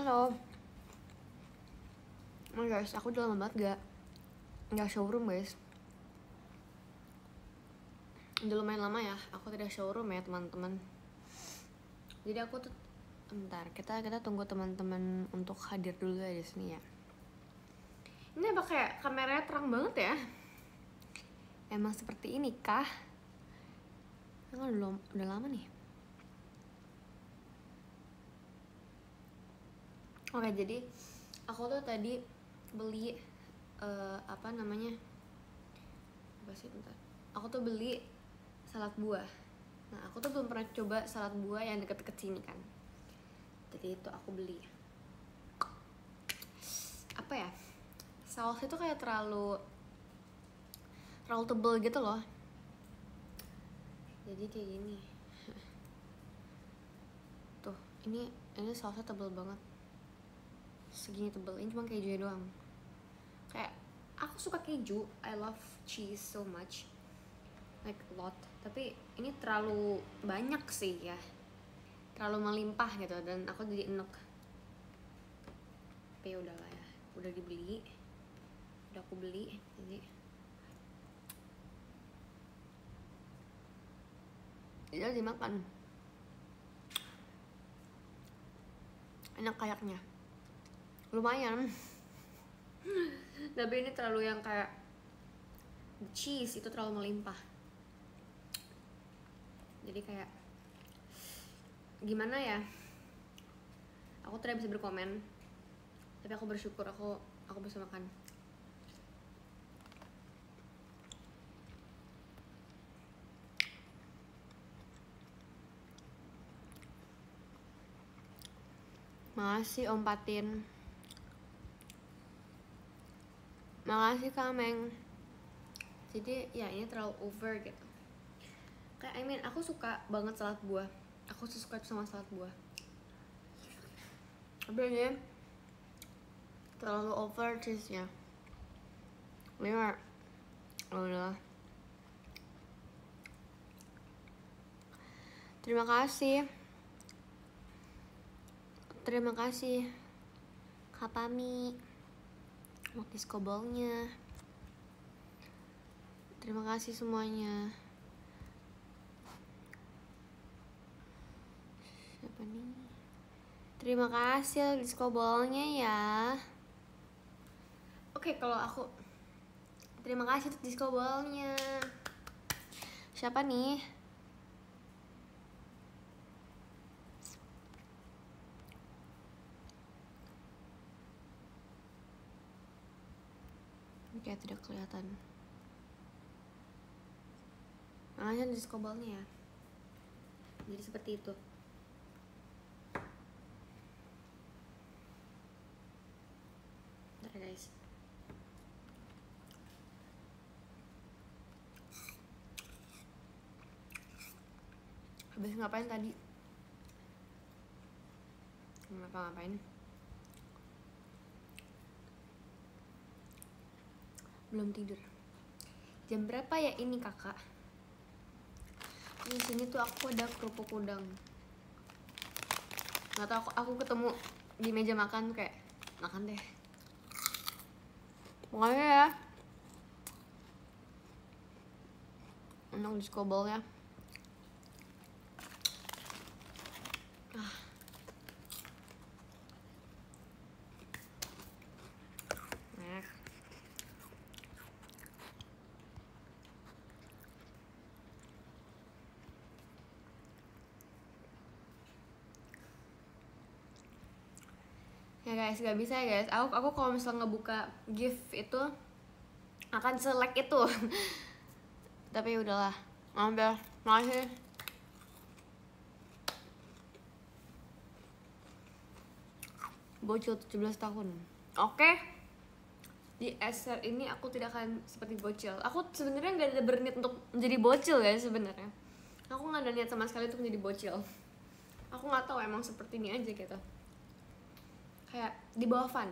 Halo. Oh guys, aku udah lama banget nggak showroom guys. Udah lumayan lama ya, aku tidak showroom ya teman-teman. Jadi aku tuh, bentar, kita tunggu teman-teman untuk hadir dulu ya di sini ya. Ini apa kayak kameranya terang banget ya? Emang seperti ini kah? Kan udah lama nih. Oke, jadi aku tuh tadi beli apa namanya? Apa sih, bentar. Aku tuh beli salad buah. Nah, aku tuh belum pernah coba salad buah yang deket-deket sini kan. Jadi itu aku beli. Apa ya? Sausnya tuh kayak terlalu tebel gitu loh. Jadi kayak gini. Tuh, ini sausnya tebel banget. Segini tebel, ini cuma kejunya doang. Kayak aku suka keju, I love cheese so much, like a lot. Tapi ini terlalu banyak sih ya, terlalu melimpah gitu, dan aku jadi enek. Tapi udahlah ya, udah dibeli, udah aku beli, jadi udah dimakan. Enak kayaknya, lumayan. Tapi ini terlalu yang kayak cheese itu terlalu melimpah. Jadi kayak gimana ya? Aku tidak bisa berkomen. Tapi aku bersyukur aku bisa makan. Makasih Om Patin. Makasih Kameng. Jadi ya ini terlalu over gitu. Kayak aku suka banget salad buah. Aku suka sama salad buah. Tapi ini terlalu over cheese-nya. Lima. Udah. Terima kasih Kak Pami buat diskobolnya. Terima kasih semuanya. Siapa nih? Terima kasih diskobolnya ya. Oke, kalau aku terima kasih untuk diskobolnya. Siapa nih? Kayak tidak kelihatan. Makanya diskobolnya ya. Jadi seperti itu. Bentar guys. Habis ngapain tadi? Ngapain? Belum tidur. Jam berapa ya ini kakak? Di sini tuh aku ada kerupuk udang. Nggak tahu, aku ketemu di meja makan kayak makan deh. Pokoknya ya, enak diskobol ya. Ya guys, gak bisa ya guys. Aku kalau misalnya ngebuka gift itu akan selek itu. Tapi udahlah. Ambil. Makasih. Bocil 17 tahun. Oke. Di SR ini aku tidak akan seperti bocil. Aku sebenarnya nggak ada berniat untuk menjadi bocil guys sebenarnya. Aku nggak ada niat sama sekali untuk menjadi bocil. Aku nggak tahu, emang seperti ini aja gitu. Kayak di bawah fun.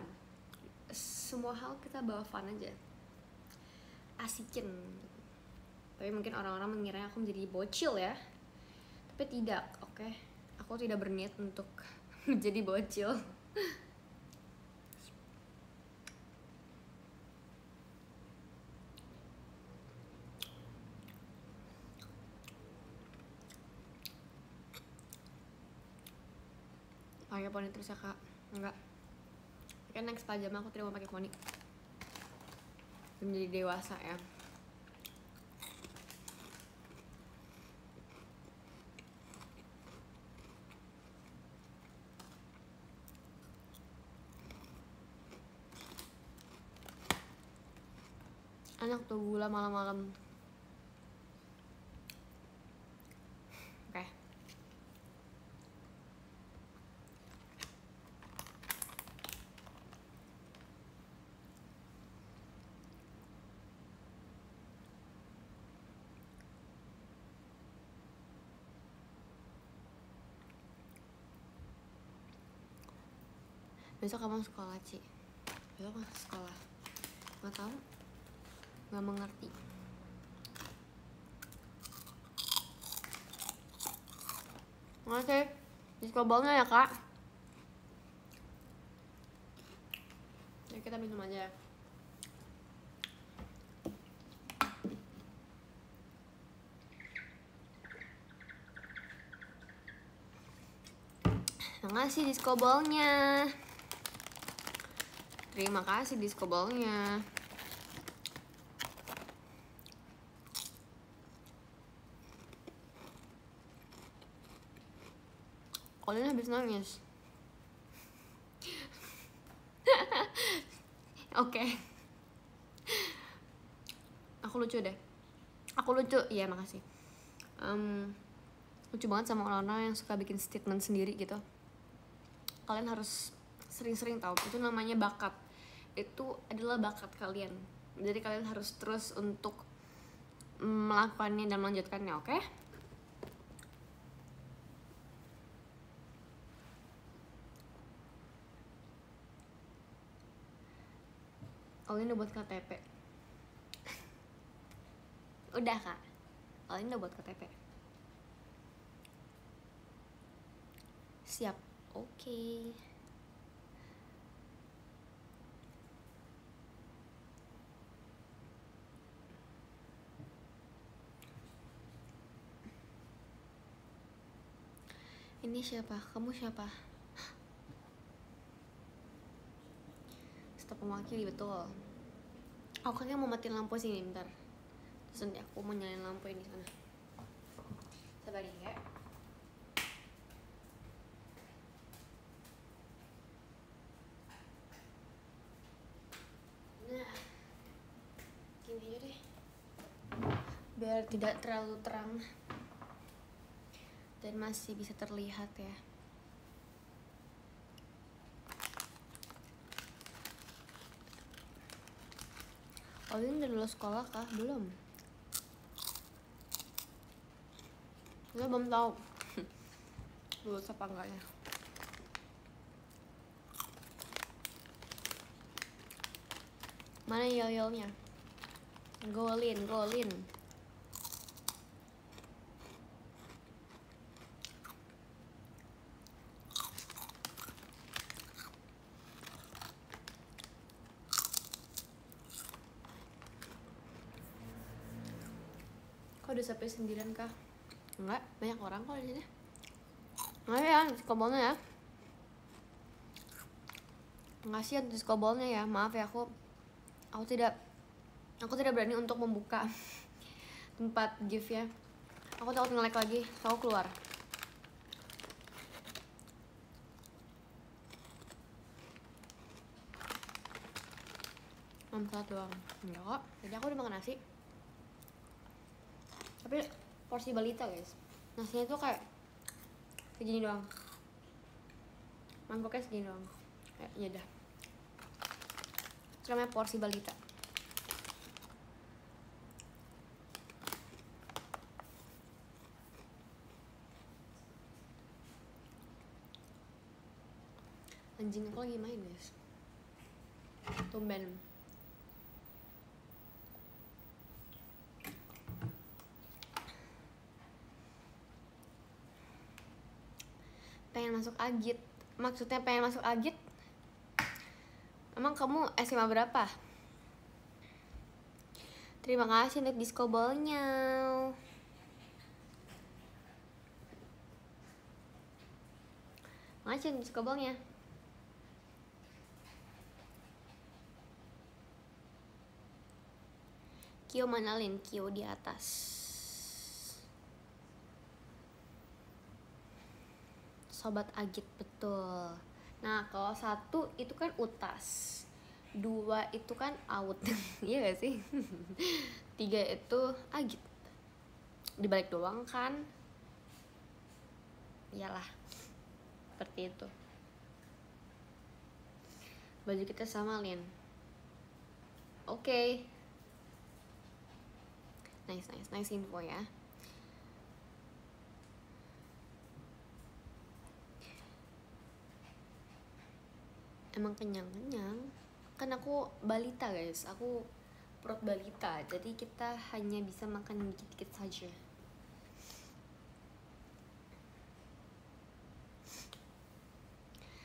Semua hal kita bawa fun aja. Asikin. Tapi mungkin orang-orang mengira aku menjadi bocil ya. Tapi tidak, oke. Aku tidak berniat untuk menjadi bocil. pakai poni terus ya kak. Enggak, kan next pajama aku tidak mau pakai poni. Menjadi dewasa ya. Enak tuh gula malam-malam. Oke. Besok kamu sekolah, Ci? Besok masuk sekolah? Nggak tahu, nggak mengerti. Oke, diskobolnya ya kak. Ya kita minum aja. Makasih diskobolnya. Terima kasih diskobolnya. Colin habis nangis. Oke. Aku lucu deh. Aku lucu. Iya, makasih. Lucu banget sama orang-orang yang suka bikin statement sendiri gitu. Kalian harus sering-sering tahu, itu namanya bakat. Itu adalah bakat kalian. Jadi kalian harus terus untuk melakukannya dan melanjutkannya, oke? Olin udah buat KTP. Udah kak, Olin udah buat KTP. Siap, oke. Ini siapa? Kamu siapa? Stop mewakili, betul. Aku kayaknya mau matiin lampu sini bentar. Terus nanti aku mau nyalain lampu ini sana. Sabar ya. Nah, gini aja deh. Biar tidak terlalu terang dan masih bisa terlihat ya. Olin udah lulus sekolah kah? Belum. Gue belum tahu lulus apa enggaknya. Mana yel-yelnya? Golin. Kok udah sampai sendirian kah? Enggak, banyak orang kok di sini. Enggak ya, diskobolnya ya. Makasih ya diskobolnya ya. Maaf ya, aku tidak berani untuk membuka tempat gift ya. Aku takut nge-lag lagi, so aku keluar. Saat doang. Enggak kok, jadi aku udah makan nasi. Tapi porsi balita guys. Nasinya tuh kayak segini doang. Mangkoknya segini doang. Ya udah. Itu namanya porsi balita. Anjing aku lagi main guys. Tumben. Pengen masuk Agit. Maksudnya pengen masuk Agit? Emang kamu SMA berapa? Terima kasih untuk diskobolnya. Macet kabelnya. Kio mana Lin? Kio di atas. Sobat Agit, betul. Nah, kalau 1 itu kan utas, 2 itu kan out. Iya gak sih? 3 itu Agit. Dibalik doang kan? Iyalah. Seperti itu. Baju kita sama Lin. Oke. Nice info ya. Emang kenyang kan aku balita guys, aku perut balita, jadi kita hanya bisa makan dikit-dikit saja.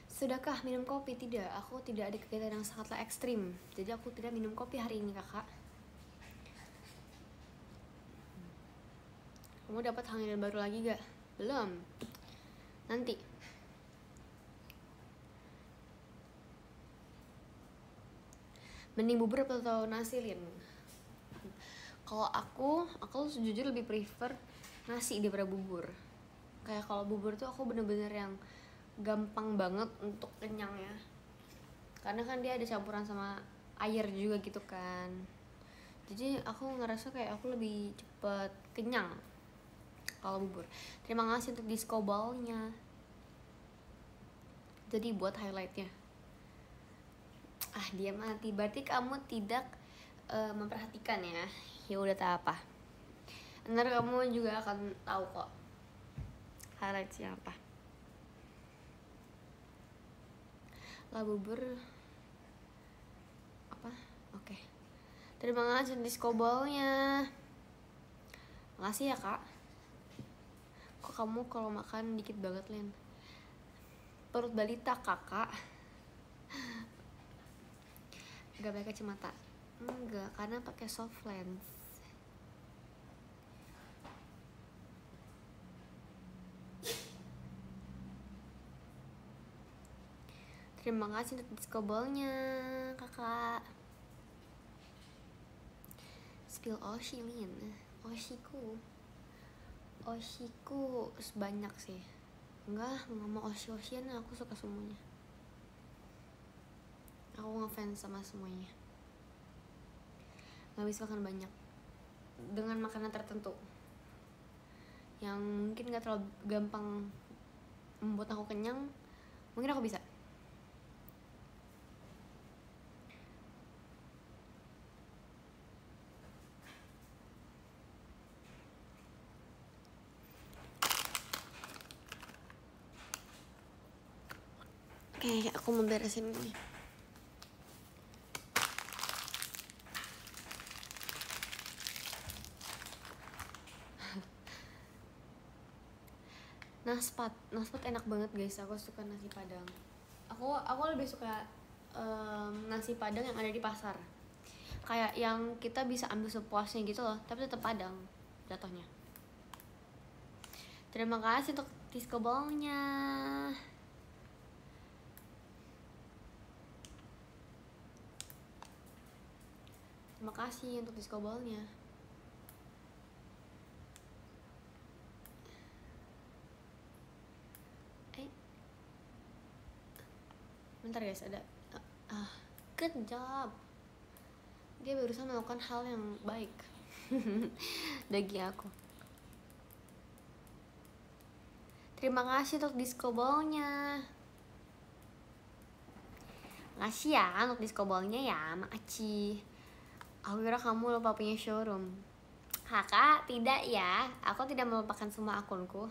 Sudahkah minum kopi? Tidak, aku tidak ada kegiatan yang sangatlah ekstrim, jadi aku tidak minum kopi hari ini kakak. Kamu dapat hanggaran baru lagi gak? Belum, nanti. Mending bubur atau nasi Lin? Kalau aku jujur lebih prefer nasi daripada bubur. Kayak kalau bubur tuh aku bener-bener yang gampang banget untuk kenyang ya, karena kan dia ada campuran sama air juga gitu kan, jadi aku ngerasa kayak aku lebih cepet kenyang kalau bubur. Terima kasih untuk disco ball-nya, jadi buat highlightnya. Dia mati, berarti kamu tidak memperhatikan ya. Ya udah, tak apa, ntar kamu juga akan tahu kok highlight siapa. Lah bubur apa? Oke. Terima kasih disco ball-nya. Makasih ya kak. Kok kamu kalau makan dikit banget Lin? Perut balita kakak. Gak pakai kacamata? Enggak, karena pakai soft lens. Terima kasih untuk disco ball-nya kakak. Spill Oshi Lin. Oshiku sebanyak sih. Enggak mau Oshi-Oshian, aku suka semuanya. Aku ngefans sama semuanya. Gak bisa makan banyak dengan makanan tertentu yang mungkin gak terlalu gampang membuat aku kenyang, mungkin aku bisa. Oke, aku mau beresin ini. Naspat enak banget guys, aku suka nasi padang. Aku lebih suka nasi padang yang ada di pasar, kayak yang kita bisa ambil sepuasnya gitu loh, tapi tetap padang jatuhnya. Terima kasih untuk disco ball-nya. Terima kasih untuk disco ball-nya. Bentar guys, ada good job. Dia barusan melakukan hal yang baik bagi aku. Terima kasih untuk disco ball-nya. Makasih ya untuk disco ball-nya ya, makasih. Aku kira kamu lupa punya showroom. Kakak, tidak ya, aku tidak melupakan semua akunku.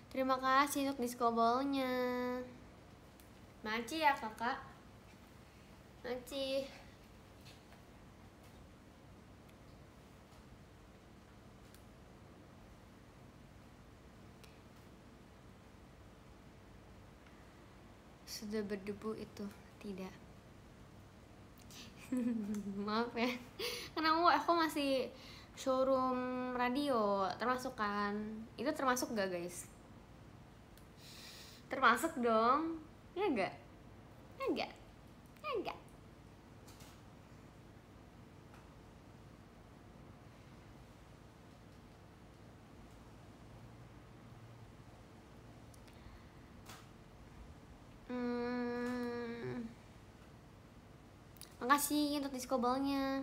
Terima kasih untuk disco ball-nya. Makasih ya kakak. Makasih. sudah berdebu itu tidak. Maaf ya, karena aku masih showroom radio, termasuk kan? Itu termasuk gak guys? Termasuk dong, ya gak? Ya gak? Ya gak? Makasih untuk disco ballnya.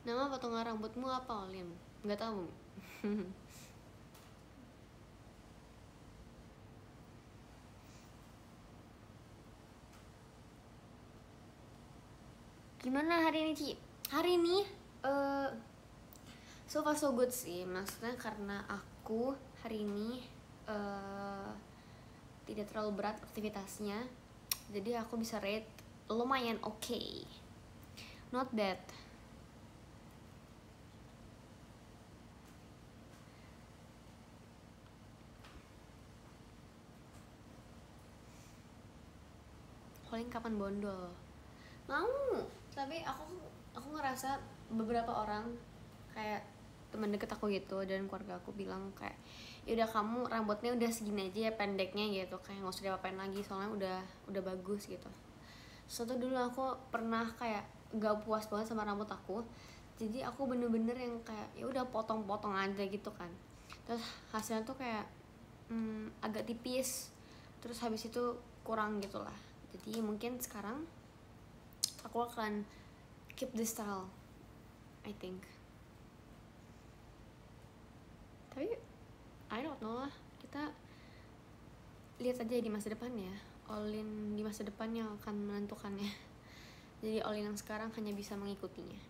Nama potongan rambutmu apa, Olim? Nggak tahu. Gimana hari ini, Ci? Hari ini so far so good sih. Maksudnya karena aku hari ini tidak terlalu berat aktivitasnya, jadi aku bisa rate lumayan oke. Not bad. Paling kapan bondol? Mau, tapi aku ngerasa beberapa orang kayak teman deket aku gitu dan keluarga aku bilang kayak yaudah kamu rambutnya udah segini aja ya pendeknya gitu, kayak nggak usah diapain lagi soalnya udah bagus gitu. Suatu dulu aku pernah kayak gak puas banget sama rambut aku, jadi aku bener-bener yang kayak ya udah potong-potong aja gitu kan. Terus hasilnya tuh kayak agak tipis, terus habis itu kurang gitulah. Jadi mungkin sekarang aku akan keep this style, I think. Tapi I don't know lah, kita lihat aja di masa depan ya. Olin di masa depan yang akan menentukannya. Jadi Olin yang sekarang hanya bisa mengikutinya.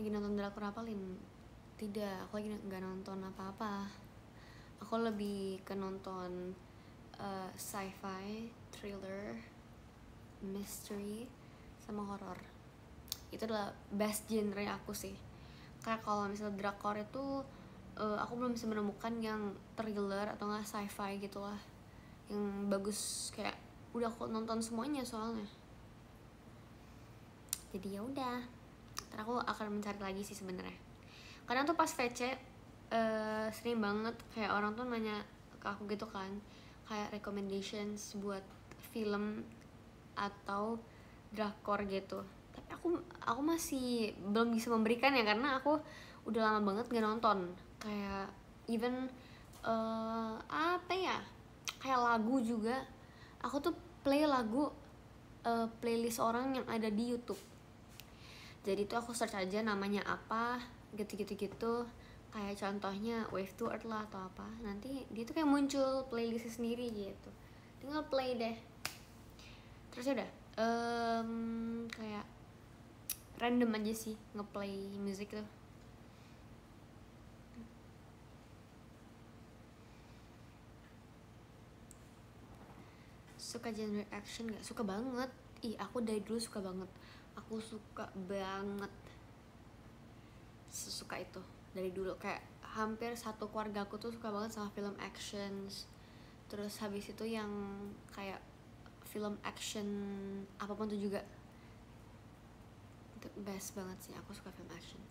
Lagi nonton drakor apa, Lin? Tidak, aku lagi nggak nonton apa-apa. Aku lebih ke nonton sci-fi, thriller, mystery, sama horror. Itu adalah best genre aku sih. Kayak kalau misalnya drakor itu aku belum bisa menemukan yang thriller atau nggak sci-fi gitulah yang bagus. Kayak udah aku nonton semuanya soalnya. Jadi ya udah, ntar aku akan mencari lagi sih sebenarnya. Karena tuh pas VC sering banget kayak orang tuh nanya ke aku gitu kan, kayak recommendations buat film atau drakor gitu. Tapi aku masih belum bisa memberikan ya, karena aku udah lama banget gak nonton. Kayak even apa ya, kayak lagu juga aku tuh play lagu playlist orang yang ada di YouTube. Jadi tuh aku search aja namanya apa gitu. Kayak contohnya Wave to Earth lah atau apa, nanti dia tuh kayak muncul playlistnya sendiri gitu, tinggal play deh. Terus udah kayak random aja sih ngeplay musik tuh. Suka genre action gak? Suka banget. Aku dari dulu suka banget. Aku suka banget, sesuka itu dari dulu. Kayak hampir satu keluarga aku tuh suka banget sama film actions. Terus habis itu yang kayak film action apapun tuh juga itu best banget sih. Aku suka film action.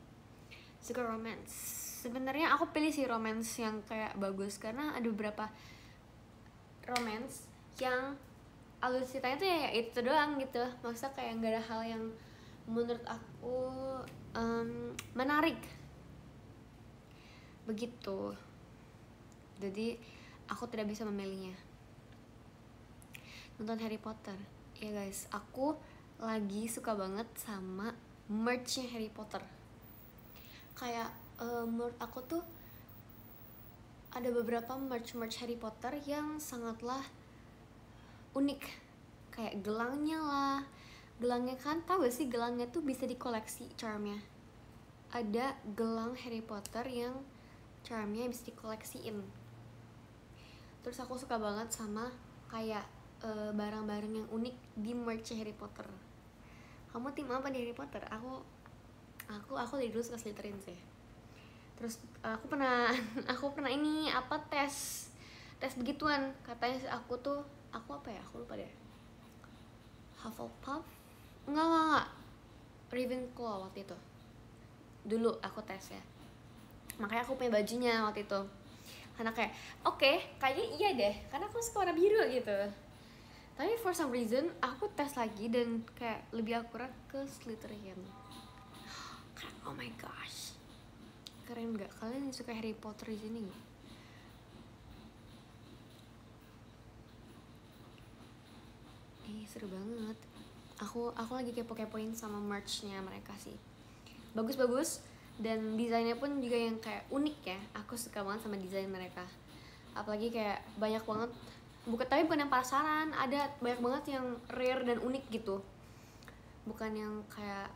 Suka romance. Sebenarnya aku pilih sih romance yang kayak bagus, karena ada beberapa romance yang alur ceritanya tuh ya itu doang gitu. Maksudnya kayak gak ada hal yang menurut aku menarik begitu. Jadi aku tidak bisa memilihnya. Nonton Harry Potter ya guys, aku lagi suka banget sama merchnya Harry Potter. Kayak menurut aku tuh ada beberapa merch Harry Potter yang sangatlah unik. Kayak gelangnya lah, gelangnya kan tau gak sih, gelangnya tuh bisa dikoleksi charmnya. Ada gelang Harry Potter yang charmnya bisa dikoleksiin. Terus aku suka banget sama kayak barang-barang yang unik di merch Harry Potter. Kamu tim apa di Harry Potter? Aku dari dulu suka Slytherin sih. Terus aku pernah aku pernah ini apa tes begituan, katanya aku apa ya, aku lupa deh. Hufflepuff? Enggak, Ravenclaw waktu itu. Dulu aku tes ya, makanya aku punya bajunya waktu itu. Karena kayak oke, kayaknya iya deh, karena aku suka warna biru gitu. Tapi for some reason aku tes lagi dan kayak lebih akurat ke Slytherin. Oh my gosh, keren nggak? Kalian suka Harry Potter di sini nggak? Seru banget. Aku lagi kepo-kepoin sama merchnya mereka sih. Bagus-bagus dan desainnya pun juga yang kayak unik ya. Aku suka banget sama desain mereka. Apalagi kayak banyak banget. Tapi bukan yang pasaran, ada banyak banget yang rare dan unik gitu. Bukan yang kayak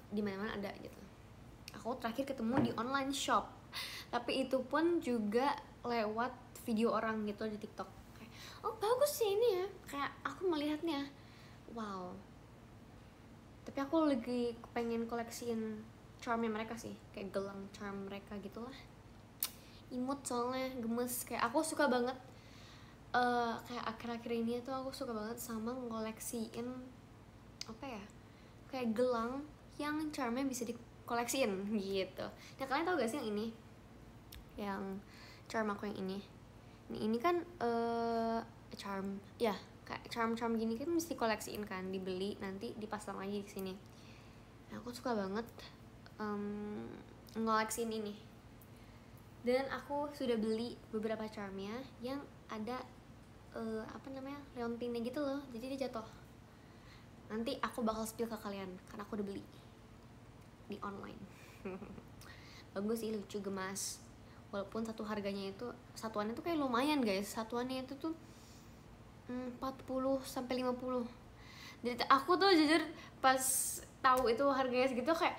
di mana-mana ada gitu. Aku terakhir ketemu di online shop. Tapi itu pun juga lewat video orang gitu di TikTok. Oh bagus sih ini ya, kayak aku melihatnya wow. Tapi aku lagi pengen koleksiin charmnya mereka sih, kayak gelang charm mereka gitulah. Imut soalnya, gemes. Kayak aku suka banget kayak akhir-akhir ini tuh aku suka banget sama ngoleksiin apa ya, kayak gelang yang charmnya bisa dikoleksiin gitu. Nah kalian tau gak sih yang ini, yang charm aku yang ini kan charm ya, kayak charm gini kan mesti koleksiin kan, dibeli nanti dipasang lagi di sini. Nah, aku suka banget ngoleksiin ini, dan aku sudah beli beberapa charmnya yang ada apa namanya, leontinnya gitu loh, jadi dia jatuh. Nanti aku bakal spill ke kalian karena aku udah beli di online. Bagus sih, lucu, gemas. Walaupun harganya itu satuannya tuh kayak lumayan guys, satuannya itu tuh 40 sampai 50. Jadi aku tuh jujur pas tahu itu harganya segitu kayak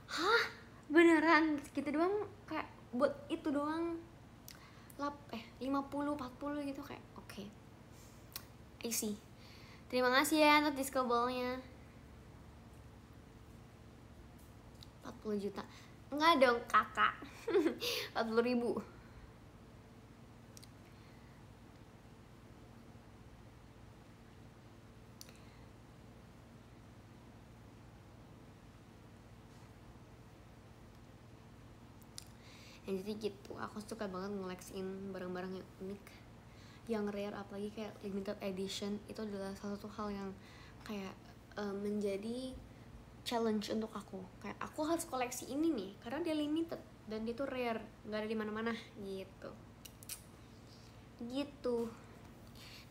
hah, beneran segitu doang, kayak buat itu doang 50 40 gitu, kayak oke. I see. Terima kasih ya untuk disco ball-nya. 40 juta. Enggak dong kakak. 40.000. Ya, jadi gitu, aku suka banget ngoleksiin barang-barang yang unik, yang rare, apalagi kayak limited edition. Itu adalah salah satu hal yang kayak menjadi challenge untuk aku. Kayak aku harus koleksi ini nih karena dia limited dan dia tuh rare, nggak ada di mana-mana gitu.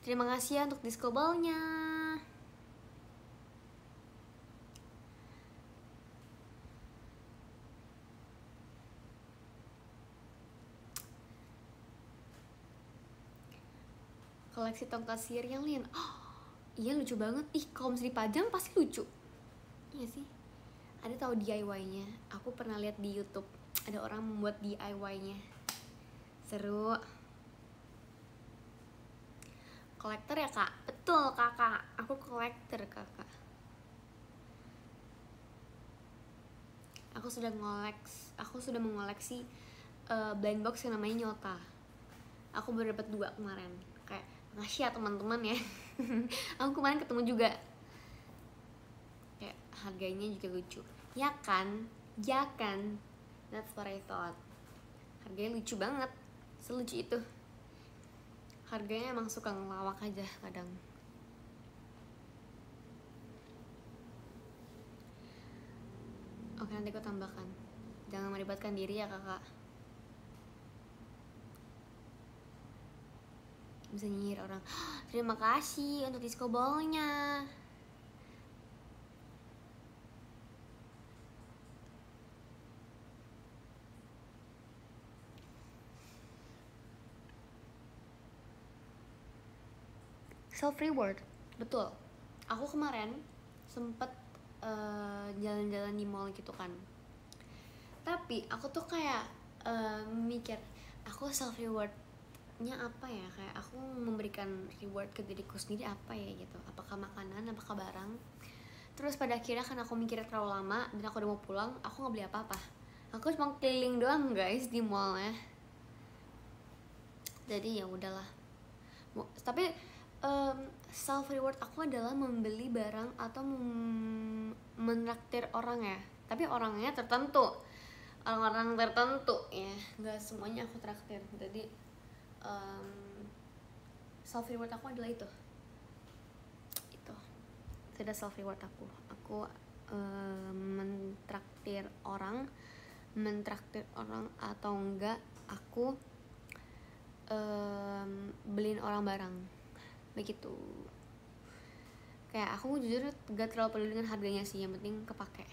Terima kasih ya untuk disco ball-nya. Koleksi tongkat sihir yang Lin. Oh, iya lucu banget. Ih, kalau misalnya dipajang pasti lucu. Iya sih. Ada tahu DIY-nya. Aku pernah lihat di YouTube ada orang membuat DIY-nya. Seru. Kolektor ya kak? Betul kakak. Aku kolektor kakak. Aku sudah mengoleksi blind box yang namanya Nyota. Aku baru dapat 2 kemarin. Kayak ngasih ya teman-teman ya. Aku kemarin ketemu juga. Kayak harganya juga lucu. Ya kan? That's what I thought. Harganya lucu banget. Selucu itu. Harganya emang suka ngelawak aja kadang. Oke, nanti aku tambahkan. Jangan melibatkan diri ya kakak. Bisa nyinyir orang. Terima kasih untuk disco ball-nya. Self reward, betul. Aku kemarin sempet jalan-jalan di mall gitu kan. Tapi aku tuh kayak mikir, aku self reward rewardnya apa ya, kayak aku memberikan reward ke diriku sendiri apa ya gitu, apakah makanan, apakah barang. Terus pada akhirnya kan aku mikirnya terlalu lama dan aku udah mau pulang, aku nggak beli apa-apa, aku cuma keliling doang guys di mall ya. Jadi ya udahlah. Tapi self reward aku adalah membeli barang atau menraktir orang ya, tapi orangnya tertentu, orang-orang tertentu ya, nggak semuanya aku traktir. Jadi self reward aku adalah itu sudah self reward aku mentraktir orang atau enggak aku beliin orang barang begitu. Kayak aku jujur gak terlalu peduli dengan harganya sih, yang penting kepake.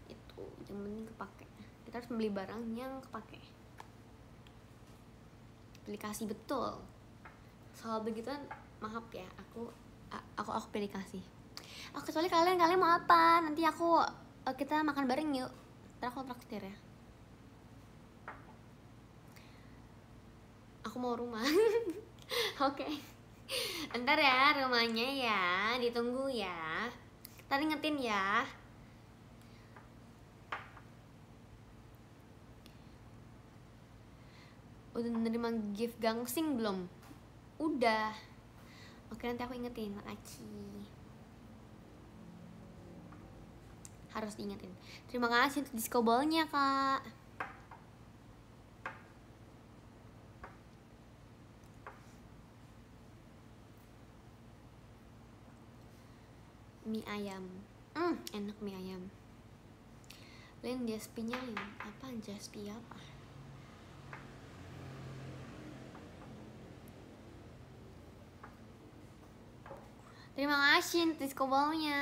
Itu yang penting kepake, kita harus membeli barang yang kepake, aplikasi betul. Soal begituan maaf ya, aku pilih kasih. Kecuali kalian mau apa, nanti kita makan bareng yuk, ntar aku traktir ya. Aku mau rumah. Oke. Ntar ya rumahnya ya, ditunggu ya, ntar ingetin ya. Udah nerima gift gangsing belum? Udah. Oke, nanti aku ingetin, makasih. Harus diingetin. Terima kasih untuk disco ball-nya, Kak. Mie ayam. Enak mie ayam. Lin Jaspi-nya Lin. Apa Jaspi apa? Terima kasih disco ball-nya.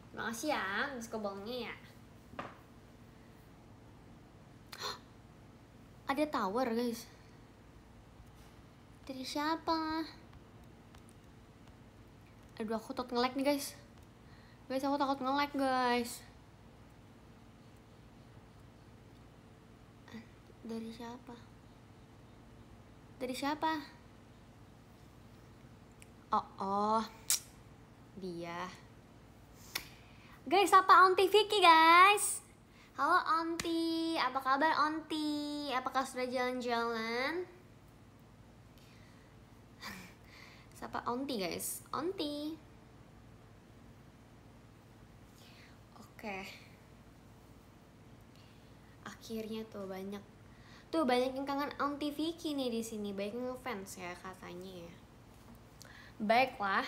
Terima kasih ya disco ball-nya ya. Ada tower guys. Dari siapa? Aduh, aku takut nge-lag nih guys. Aku takut nge-lag guys. Dari siapa? Oh, dia. Guys, apa Onti Vicky guys? Halo Onti, apa kabar Onti? Apakah sudah jalan-jalan? Siapa Onti guys? Onti. Oke. Akhirnya banyak yang kangen Onti Vicky nih di sini, banyak ngefans ya katanya ya. Baiklah.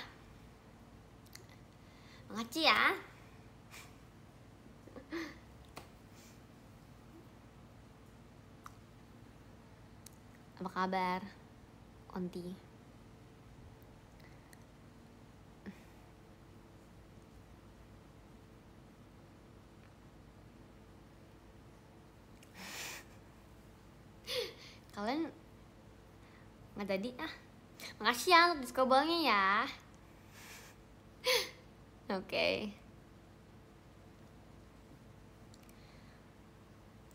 Makasih ya. Apa kabar Onti? Kalian nggak jadi makasih ya untuk disco ball-nya ya.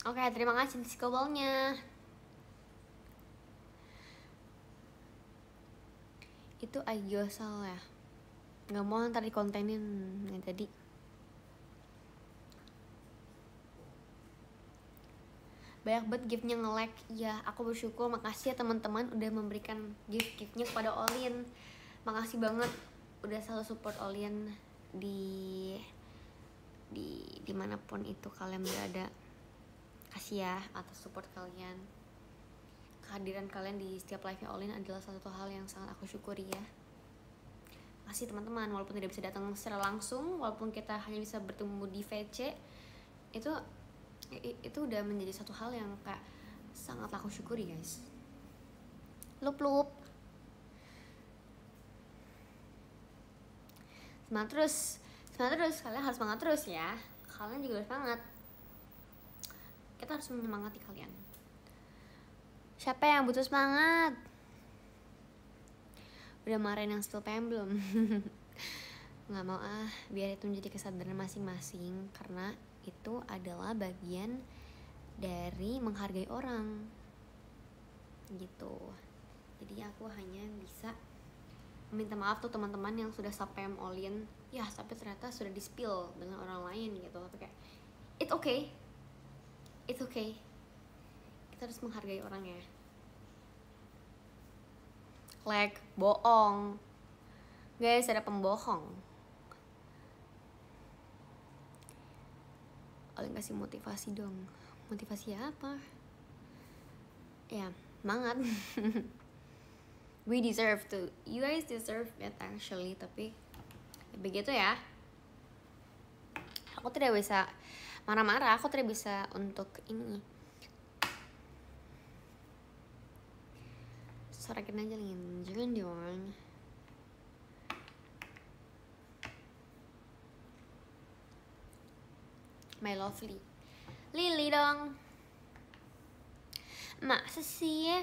Oke, terima kasih disco ball-nya. Itu Aiyosal ya, nggak mau ntar dikontenin, nggak jadi. Banyak banget giftnya nge-lag ya. Aku bersyukur, makasih ya teman-teman udah memberikan giftnya kepada Olin. Makasih banget udah selalu support Olin di dimanapun itu kalian berada. Kasih ya atas support kalian. Kehadiran kalian di setiap live-nya Olin adalah satu hal yang sangat aku syukuri ya. Makasih teman-teman, walaupun tidak bisa datang secara langsung, walaupun kita hanya bisa bertemu di VC, itu udah menjadi satu hal yang kayak sangat aku syukuri guys. Lup semangat terus, kalian harus semangat terus ya. Kalian juga harus semangat, kita harus menyemangati kalian. Siapa yang butuh semangat? Udah marahin yang spill PM belum? Nggak mau biar itu menjadi kesadaran masing-masing, karena itu adalah bagian dari menghargai orang gitu. Jadi aku hanya bisa minta maaf tuh teman-teman yang sudah spam Olin ya, tapi ternyata sudah di spill dengan orang lain gitu. Tapi kayak it's okay, kita harus menghargai orang ya. Like bohong guys, ada pembohong. Olin kasih motivasi dong. Motivasi apa ya? Semangat. We deserve to, you guys deserve it actually, tapi ya begitu ya. Aku tidak bisa marah-marah, aku tidak bisa untuk ini. Sorakin aja Lin, jangan dong. My lovely Lily dong. Masa sih?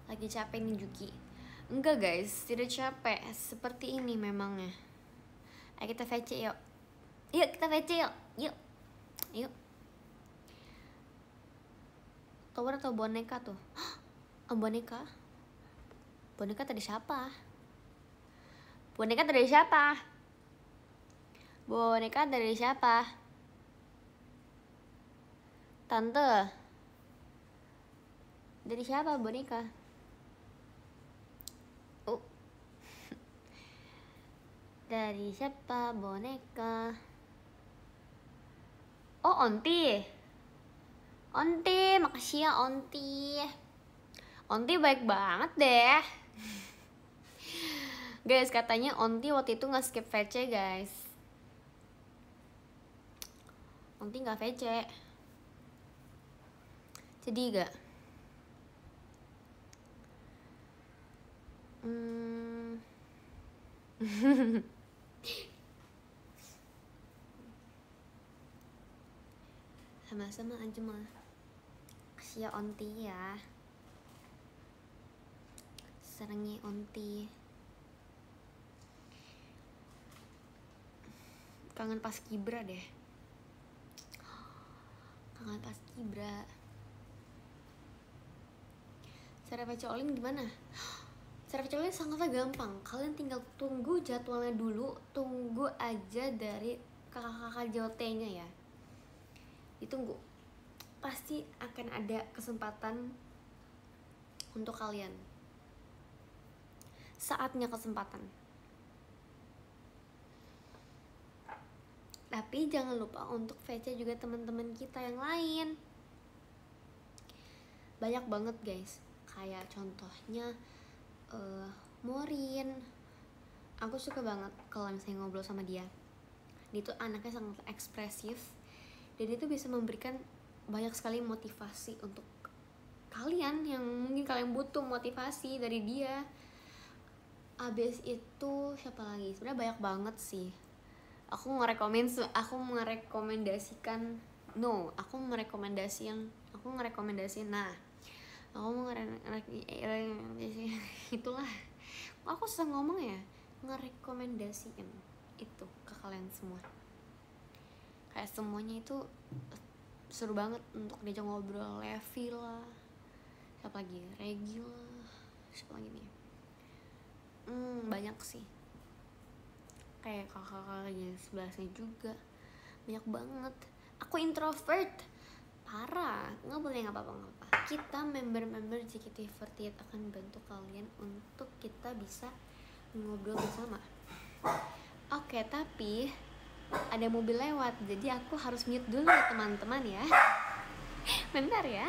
Lagi capek nih Juki. Enggak guys, tidak capek. Seperti ini memangnya. Ayo kita VC yuk. Yuk kita VC yuk. Yuk. Tower atau boneka tuh? Boneka? Boneka tadi siapa? Boneka dari siapa? Boneka dari siapa? Tante? Dari siapa boneka? Dari siapa boneka? Oh, Onti. Onti, makasih ya Onti. Onti baik banget deh. Guys, katanya Onti waktu itu nge-skip VC guys. Onti gak VC. Jadi gak? Sama-sama aja mah. Kasih ya Onti ya. Serangnya Onti. Kangen pas Kibra deh. Kangen pas Kibra. Cara baca Olin gimana? Cara baca Olin sangatlah gampang. Kalian tinggal tunggu jadwalnya dulu. Tunggu aja dari kakak-kakak JOT-nya ya. Ditunggu. Pasti akan ada kesempatan untuk kalian. Saatnya kesempatan. Tapi jangan lupa untuk VC juga teman-teman kita yang lain. Banyak banget guys. Kayak contohnya Morin. Aku suka banget kalau misalnya ngobrol sama dia. Dia tuh anaknya sangat ekspresif. Dan itu bisa memberikan banyak sekali motivasi untuk kalian yang mungkin kalian butuh motivasi dari dia. Abis itu siapa lagi? Sebenarnya banyak banget sih. Aku merekomendasikan itulah. Aku susah ngomong ya. Ngerekomendasiin itu ke kalian semua. Kayak semuanya itu seru banget untuk diajak ngobrol. Levi lah, siapa lagi, Regi lah, siapa lagi nih, banyak sih. Kayak kakak-kakak yang sebelahnya juga banyak banget. Aku introvert parah, nggak boleh, nggak apa-apa. Kita member-member JKT48 akan bantu kalian untuk kita bisa ngobrol bersama. Oke, tapi ada mobil lewat, jadi aku harus mute dulu ya teman-teman ya. Bentar ya.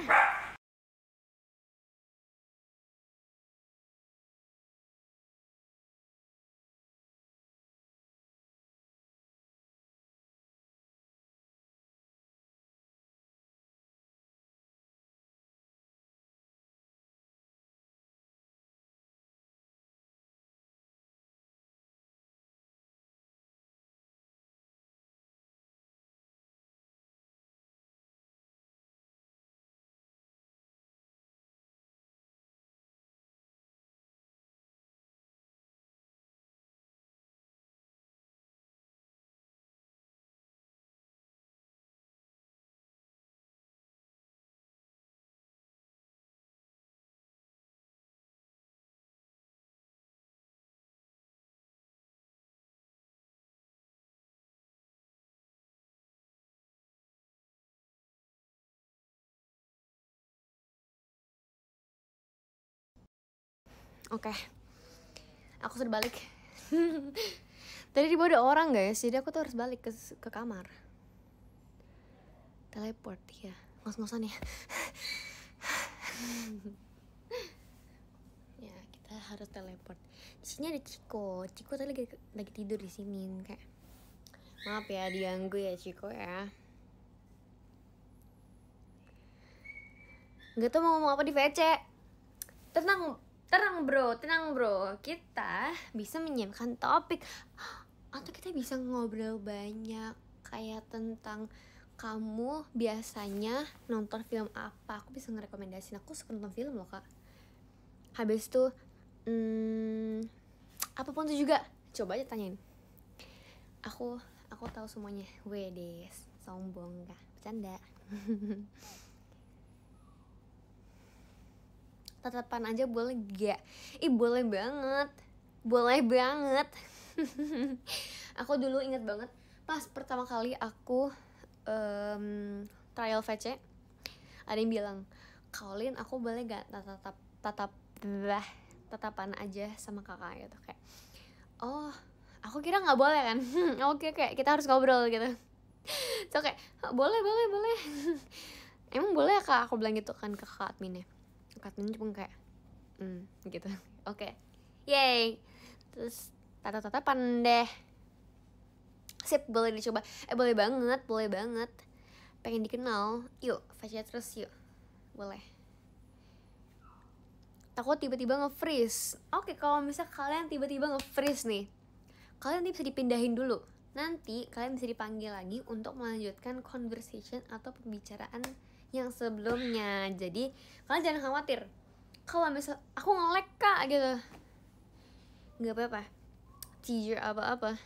Oke, aku sudah balik. Tadi di bawah ada orang guys, jadi aku tuh harus balik ke kamar. Teleport ya, ngos-ngosan ya. Ya kita harus teleport. Di sini ada Ciko tadi lagi tidur di sini kayak. Maaf ya diganggu ya Ciko ya. Gak tau mau ngomong apa di VC. Tenang bro. Kita bisa menyiapkan topik. Atau kita bisa ngobrol banyak. Kayak tentang kamu biasanya nonton film apa. Aku bisa ngerekomendasiin. Aku suka nonton film loh kak. Habis itu apapun itu juga. Coba aja tanyain. Aku tahu semuanya. Wedes, sombong kah? Bercanda. Tatapan aja boleh gak? Boleh banget. Aku dulu inget banget pas pertama kali aku trial VC, ada yang bilang, Colin aku boleh gak tatapan aja sama kakak gitu. Kayak oh aku kira nggak boleh kan. Oke, kayak kita harus ngobrol gitu. So kayak boleh emang boleh ya kak, aku bilang gitu kan ke kakak adminnya. Katanya cuma kayak gitu. Oke. Yay. Terus tatapan deh. Sip, boleh dicoba. Boleh banget. Pengen dikenal. Yuk, VC terus yuk. Boleh. Takut tiba-tiba nge-freeze. Oke, kalau misal kalian tiba-tiba nge-freeze nih, kalian nanti bisa dipindahin dulu. Nanti kalian bisa dipanggil lagi untuk melanjutkan conversation atau pembicaraan yang sebelumnya. Jadi kalian jangan khawatir kalau misal aku nge-lag kak gitu, nggak apa-apa. Teaser apa-apa,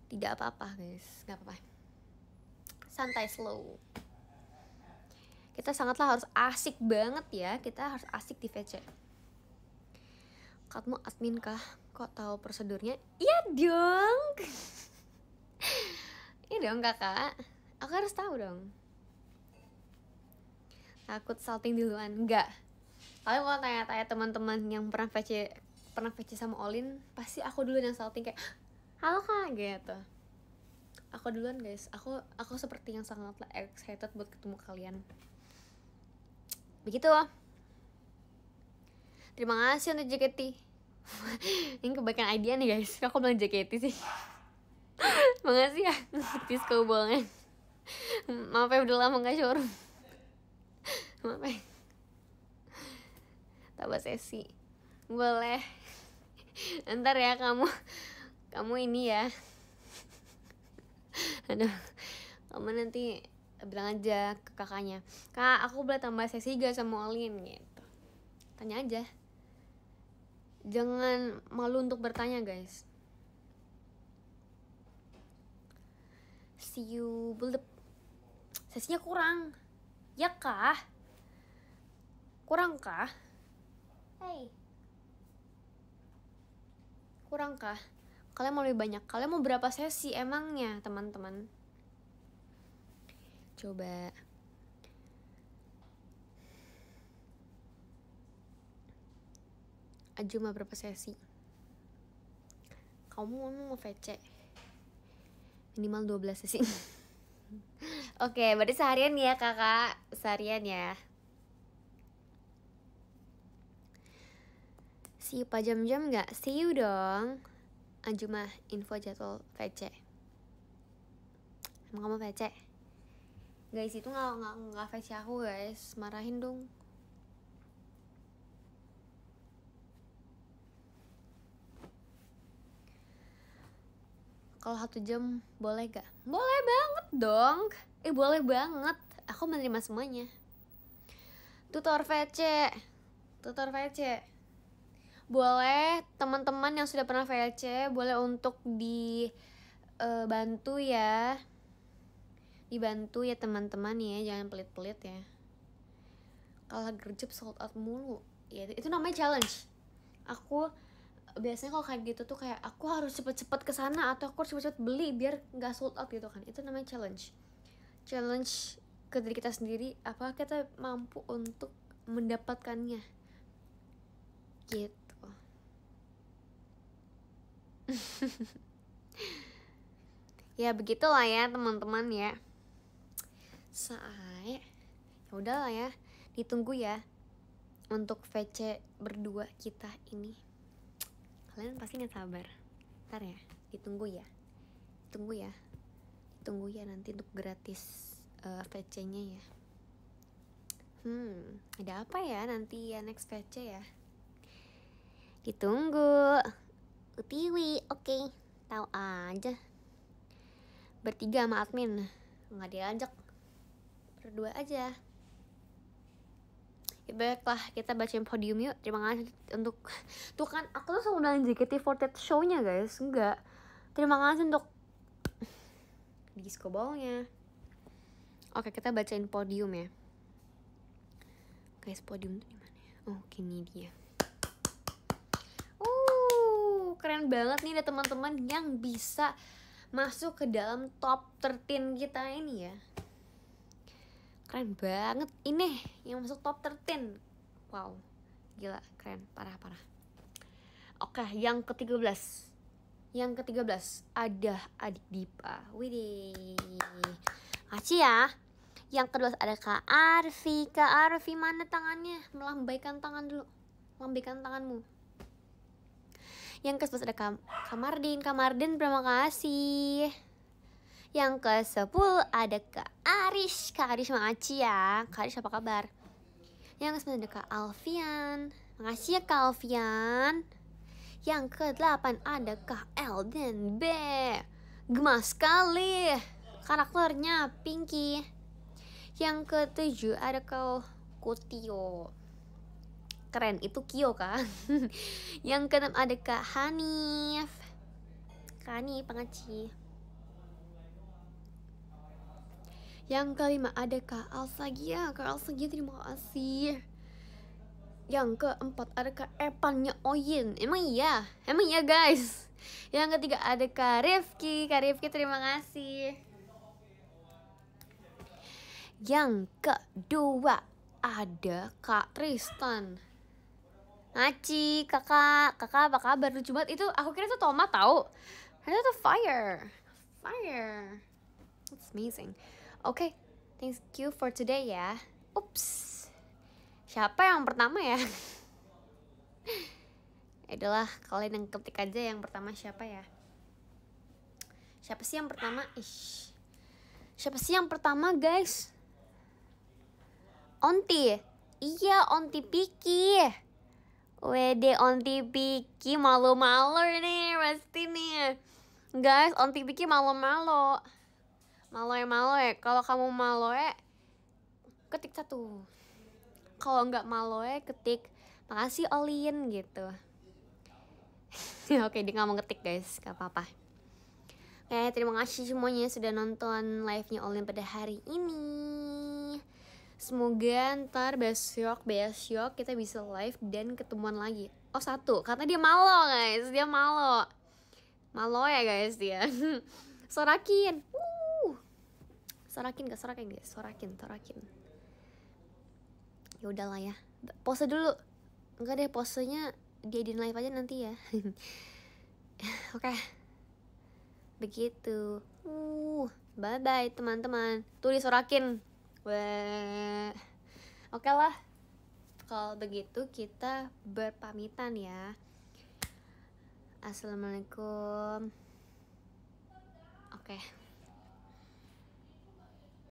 tidak apa-apa guys, nggak apa-apa. Santai, slow. Kita sangatlah harus asik banget ya. Kita harus asik di VC. Kamu admin kah? Kok tahu prosedurnya? Iya dong. Iya dong kakak, aku harus tahu dong. Takut salting duluan? Enggak. Kalian kalau tanya-tanya teman-teman yang pernah VC sama Olin, pasti aku duluan yang salting kayak halo kak gitu. Aku duluan guys. Aku seperti yang sangatlah excited buat ketemu kalian. Begitu. Terima kasih untuk JKT. Ini kebaikan idea nih guys. Aku bilang JKT sih. Makasih ya Tisco bolnya. Maaf ya udah lama gak showroom. Maaf ya. Tambah sesi. Boleh. Ntar ya kamu ini ya. Aduh, kamu nanti bilang aja ke kakaknya, kak aku boleh tambah sesi gak sama Olin gitu. Tanya aja. Jangan malu untuk bertanya guys. See you build. Sesinya kurang. Ya kah? Kurang kah? Hey. Kurang kah? Kalian mau lebih banyak? Kalian mau berapa sesi emangnya teman-teman? Coba. Ajuma berapa sesi? Kamu mau VC minimal 12 sesi. Oke, berarti seharian ya kakak. Seharian ya. See you pak jam-jam gak? See you dong. Ajuma info jadwal VC. Emang kamu VC? Guys itu nggak VC aku guys. Marahin dong. Kalau 1 jam boleh gak? Boleh banget dong. Boleh banget. Aku menerima semuanya. Tutor VC. Boleh teman-teman yang sudah pernah VC boleh untuk dibantu ya. Dibantu ya teman-teman ya, jangan pelit-pelit ya. Kalau gercep sold out mulu, ya itu namanya challenge. Aku biasanya kalau kayak gitu tuh kayak aku harus cepet-cepet kesana atau aku harus cepet-cepet beli biar nggak sold out gitu kan. Itu namanya challenge ke diri kita sendiri, apa kita mampu untuk mendapatkannya gitu. Ya begitulah ya teman-teman ya. Saya ya udahlah ya, ditunggu ya untuk VC berdua kita ini. Kalian pasti nggak sabar. Ntar ya, ditunggu ya. Tunggu ya nanti untuk gratis VC-nya ya. Ada apa ya nanti ya next VC ya? Ditunggu. Utiwi, oke. Tahu aja. Bertiga sama admin, nggak diajak. Berdua aja. Ya baiklah, kita bacain podium yuk. Terima kasih untuk tuh kan aku tuh selalu bilang JKT48 show-nya guys. Enggak. Terima kasih untuk disco ball-nya. Oke, kita bacain podium ya. Guys, podium tuh di mana ya? Oh, gini dia. Keren banget nih ada teman-teman yang bisa masuk ke dalam top 13 kita ini ya. Keren banget ini yang masuk top 13. Wow, gila, keren, parah. Oke, yang ke-13 ada Adik Dipa. Widih, makasih ya. Yang kedua ada Kak Arfi. Mana tangannya? Melambaikan tangan dulu. Lambaikan tanganmu. Yang ke-11 ada Kak Mardin. Terima kasih. Yang ke-10 ada Kak Arish. Makasih ya. Kak Arish apa kabar? Yang ke-9 ada Kak Alfian. Makasih ya Kak Alfian. Yang ke-8 ada Kak Elden B. Gemas sekali karakternya, Pinky. Yang ke-7 ada Kak Kutio. Keren, itu Kyo kan. Yang ke-6 ada Kak Hanif. Pengaci. Yang ke-5 ada Kak Alsagia. Terima kasih. Yang ke-4 ada Kak Epannya Oyin. Emang iya guys. Yang ke-3 ada Kak Rifki. Terima kasih. Yang ke-2 ada Kak Tristan. Ngaci, kakak apa kabar? Lucu banget. Itu aku kira itu tomat tahu. Ternyata itu fire. That's amazing. Okay, thank you for today ya. Ups, siapa yang pertama ya? Adalah kalian yang ketik aja yang pertama siapa ya? Siapa sih yang pertama guys? Onti. Iya, Onti Piki. Wede, Onti Piki malu-malu nih pasti nih. Guys, Onti Piki malu-malu ya. Kalau kamu malu ya ketik 1. Kalau nggak malu ya ketik makasih Olin gitu. Oke, dia nggak mau ketik guys, gak apa-apa. Oke, terima kasih semuanya sudah nonton live-nya Olin pada hari ini. Semoga ntar besok kita bisa live dan ketemuan lagi. Oh, 1, karena dia malu guys. Malu ya guys dia. Sorakin. Sorakin guys. Sorakin. Ya udahlah ya. Pose dulu. Enggak deh, posenya dia di live aja nanti ya. Oke. Begitu. Bye bye teman-teman. Tuh disorakin. Oke lah. Kalau begitu kita berpamitan ya. Assalamualaikum. Oke.